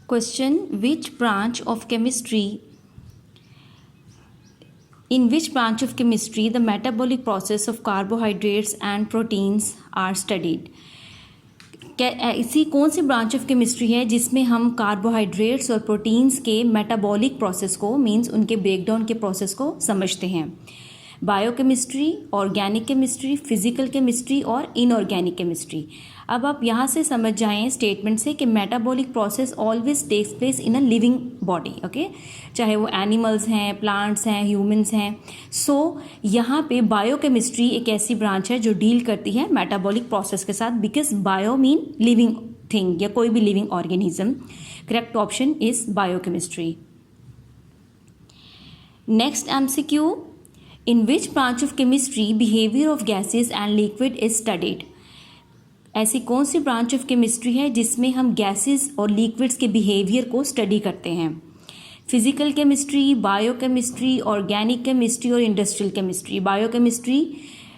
Question: which branch of chemistry In which branch of chemistry the metabolic process of carbohydrates and proteins are studied? ऐसी कौन सी branch of chemistry है जिसमें हम carbohydrates और proteins के metabolic process को means उनके ब्रेकडाउन के प्रोसेस को समझते हैं? Biochemistry, organic chemistry, physical chemistry और इनऑर्गेनिक केमिस्ट्री। अब आप यहाँ से समझ जाएं स्टेटमेंट से कि metabolic process always takes place in a living body, okay, चाहे वो एनिमल्स हैं, प्लांट्स हैं, ह्यूमंस हैं। सो यहाँ पे बायोकेमिस्ट्री एक ऐसी ब्रांच है जो डील करती है मेटाबॉलिक प्रोसेस के साथ, because bio mean living thing या कोई भी living organism. Correct option is biochemistry. Next MCQ: in which branch of chemistry behavior of gases and liquid is studied? ऐसी कौन सी ब्रांच ऑफ केमिस्ट्री है जिसमें हम गैसेस और लिक्विड्स के बिहेवियर को स्टडी करते हैं? Physical chemistry, biochemistry, organic chemistry और इंडस्ट्रियल केमिस्ट्री। बायोकेमिस्ट्री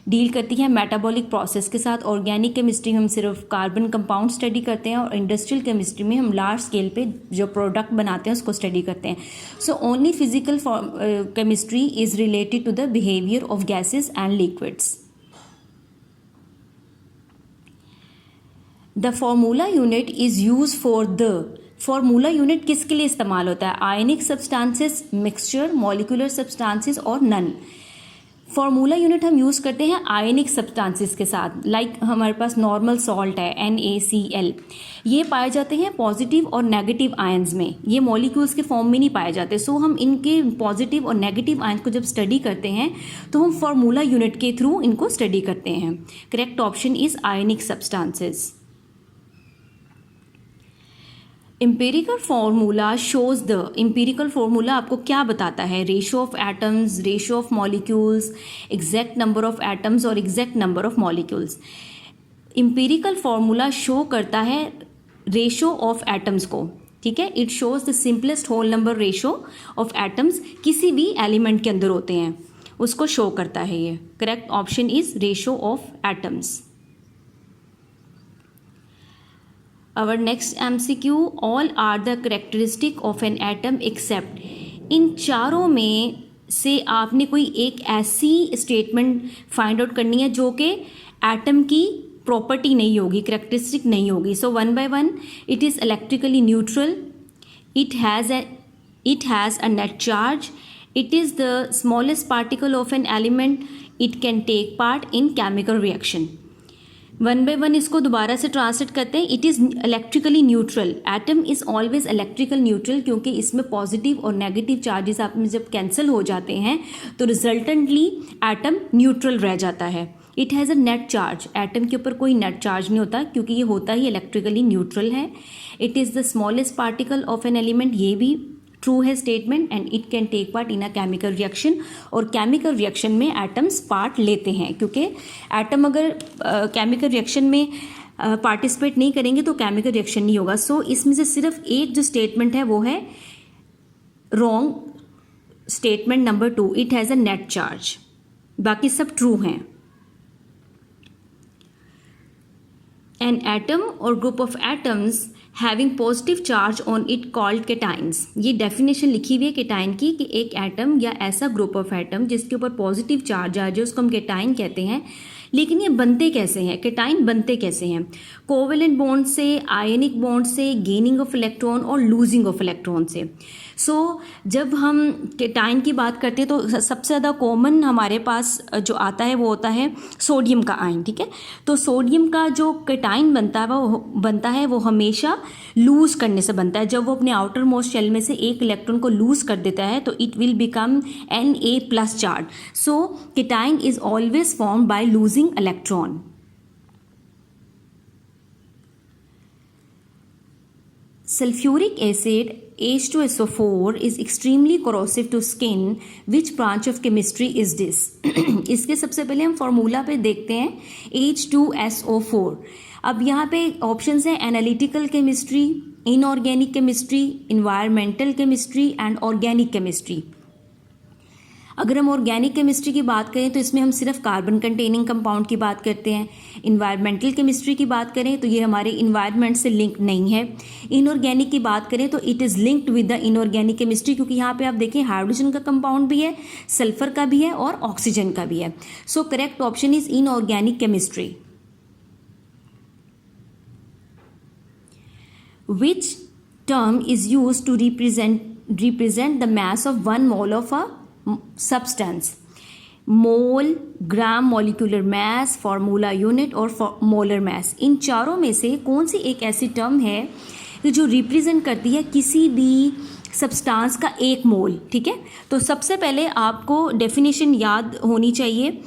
डील करती है मेटाबॉलिक प्रोसेस के साथ, ऑर्गेनिक केमिस्ट्री में हम सिर्फ कार्बन कंपाउंड स्टडी करते हैं और इंडस्ट्रियल केमिस्ट्री में हम लार्ज स्केल पे जो प्रोडक्ट बनाते हैं उसको स्टडी करते हैं। So only physical chemistry is related to the behaviour of gases and liquids. The formula unit is use for the formula unit किसके लिए इस्तेमाल होता है? Ionic substances, mixture, molecular substances और नन। फॉर्मूला यूनिट हम use करते हैं ionic substances के साथ, लाइक हमारे पास नॉर्मल सॉल्ट है NaCl। ये पाए जाते हैं पॉजिटिव और नेगेटिव आयंस में, ये मॉलिक्यूल्स के फॉर्म में नहीं पाए जाते। सो हम इनके पॉजिटिव और नेगेटिव आयंस को जब स्टडी करते हैं तो हम फॉर्मूला यूनिट के थ्रू इनको स्टडी करते हैं। Correct option is ionic substances. Empirical formula shows the empirical formula आपको क्या बताता है? Ratio of atoms, ratio of molecules, exact number of atoms और exact number of molecules. Empirical formula show करता है रेशो ऑफ एटम्स को, ठीक है। It shows the simplest whole number ratio of atoms किसी भी एलिमेंट के अंदर होते हैं उसको शो करता है ये। Correct option is ratio of atoms. Our next MCQ: all are the characteristic of an atom except। इन चारों में से आपने कोई एक ऐसी स्टेटमेंट फाइंड आउट करनी है जो कि एटम की प्रॉपर्टी नहीं होगी, करेक्टरिस्टिक नहीं होगी। So one by one: it is electrically neutral, it has a net charge, it is the smallest particle of an element, it can take part in chemical reaction. One by one इसको दोबारा से translate करते हैं। It is electrically neutral, atom is always electrical neutral, क्योंकि इसमें positive और negative charges आप में जब कैंसिल हो जाते हैं तो रिजल्टेंटली एटम न्यूट्रल रह जाता है। It has a net charge, atom के ऊपर कोई नेट चार्ज नहीं होता क्योंकि ये होता ही इलेक्ट्रिकली न्यूट्रल है। It is the smallest particle of an element, ये भी ट्रू है statement. And it can take part in a chemical reaction, और केमिकल रिएक्शन में एटम्स पार्ट लेते हैं, क्योंकि एटम अगर केमिकल रिएक्शन में पार्टिसिपेट नहीं करेंगे तो केमिकल रिएक्शन नहीं होगा। सो इसमें से सिर्फ एक जो स्टेटमेंट है वो है wrong, statement number 2, it has a net charge. बाकी सब ट्रू हैं। एन एटम और group of atoms having positive charge on it called cations. ये डेफिनेशन लिखी हुई है केटाइन की कि एक एटम या ऐसा ग्रुप ऑफ एटम जिसके ऊपर पॉजिटिव चार्ज आ जाए उसको हम केटाइन कहते हैं। लेकिन ये बनते कैसे हैं, केटाइन बनते कैसे हैं? कोवेलेंट बॉन्ड से, आयनिक बॉन्ड से, गेनिंग ऑफ इलेक्ट्रॉन और लूजिंग ऑफ इलेक्ट्रॉन से। सो जब हम केटाइन की बात करते हैं तो सबसे ज़्यादा कॉमन हमारे पास जो आता है वो होता है सोडियम का आयन, ठीक है। तो सोडियम का जो केटाइन बनता है वो हमेशा लूज़ करने से बनता है। जब वो अपने आउटर मोस्ट शेल में से एक इलेक्ट्रॉन को लूज़ कर देता है तो it will become Na+ charge. So cation is always formed by losing electron. Sulfuric acid H2SO4 is extremely corrosive to skin. Which branch of chemistry is this? इसके सबसे पहले हम फॉर्मूला पे देखते हैं H2SO4। अब यहाँ पे ऑप्शंस हैं analytical chemistry, inorganic chemistry, environmental chemistry and organic chemistry. अगर हम ऑर्गेनिक केमिस्ट्री की बात करें तो इसमें हम सिर्फ कार्बन कंटेनिंग कंपाउंड की बात करते हैं। इन्वायरमेंटल केमिस्ट्री की बात करें तो ये हमारे इन्वायरमेंट से लिंक नहीं है। इनऑर्गेनिक की बात करें तो it is linked with the inorganic chemistry, क्योंकि यहाँ पे आप देखें हाइड्रोजन का कंपाउंड भी है, सल्फर का भी है और ऑक्सीजन का भी है। So correct option is inorganic chemistry. Which term is used to represent the mass of 1 mole of a substance? Mole, gram molecular mass, formula unit और molar mass। इन चारों में से कौन सी एक ऐसी टर्म है जो रिप्रेजेंट करती है किसी भी सब्सटेंस का एक मोल? ठीक है, तो सबसे पहले आपको डेफिनेशन याद होनी चाहिए।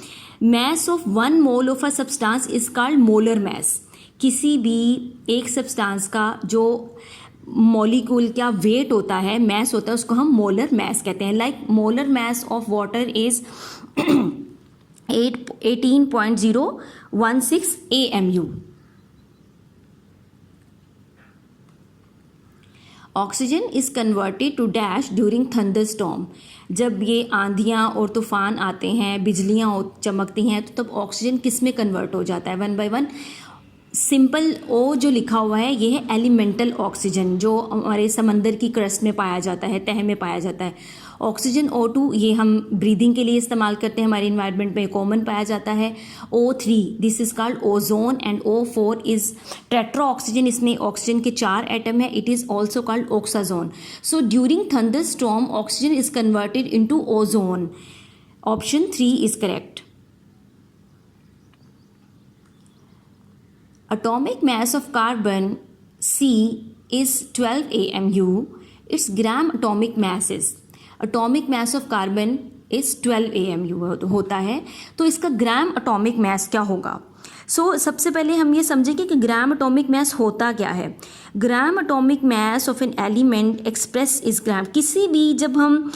mass of 1 mole of a substance is called molar mass। किसी भी एक सब्सटेंस का जो मॉलिक्यूल का वेट होता है, मैस होता है, उसको हम मोलर मैस कहते हैं। Like molar mass of water is 18.016 AMU। Oxygen is converted to dash during thunder storm. जब ये आंधियाँ और तूफान आते हैं, बिजलियाँ चमकती हैं, तो तब ऑक्सीजन किस में कन्वर्ट हो जाता है? 1 by 1 सिंपल ओ जो लिखा हुआ है ये है एलिमेंटल ऑक्सीजन, जो हमारे समंदर की क्रस्ट में पाया जाता है, तह में पाया जाता है। ऑक्सीजन O2 ये हम ब्रीदिंग के लिए इस्तेमाल करते हैं, हमारे इन्वायरमेंट में कॉमन पाया जाता है। O3 this is called ozone and O4 is tetra oxygen, इसमें ऑक्सीजन के 4 एटम है, it is also called oxozone. So during thunder storm oxygen is converted into ozone. Option 3 is correct. Atomic mass of carbon C is 12 AMU. Its gram atomic mass is, atomic mass of carbon is 12 AMU होता है, तो इसका ग्राम atomic mess क्या होगा? सबसे पहले हम ये समझेंगे कि ग्राम एटॉमिक मैस होता क्या है। Gram atomic mass of an element express is gram. किसी भी जब हम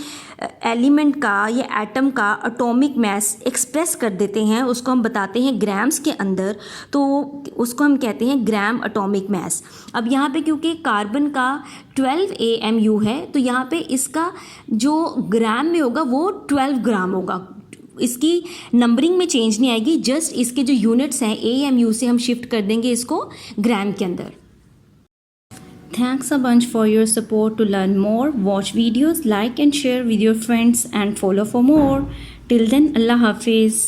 एलिमेंट का या एटम का एटॉमिक मैस एक्सप्रेस कर देते हैं, उसको हम बताते हैं ग्राम्स के अंदर, तो उसको हम कहते हैं ग्राम एटॉमिक मैस। अब यहाँ पे क्योंकि कार्बन का 12 AMU है, तो यहाँ पे इसका जो ग्राम में होगा वो 12 ग्राम होगा। इसकी नंबरिंग में चेंज नहीं आएगी, जस्ट इसके जो यूनिट्स हैं AMU से हम शिफ्ट कर देंगे इसको ग्राम के अंदर। Thanks a bunch for your support. To learn more, watch videos, like and share with your friends and follow for more. Till then, Allah Hafiz.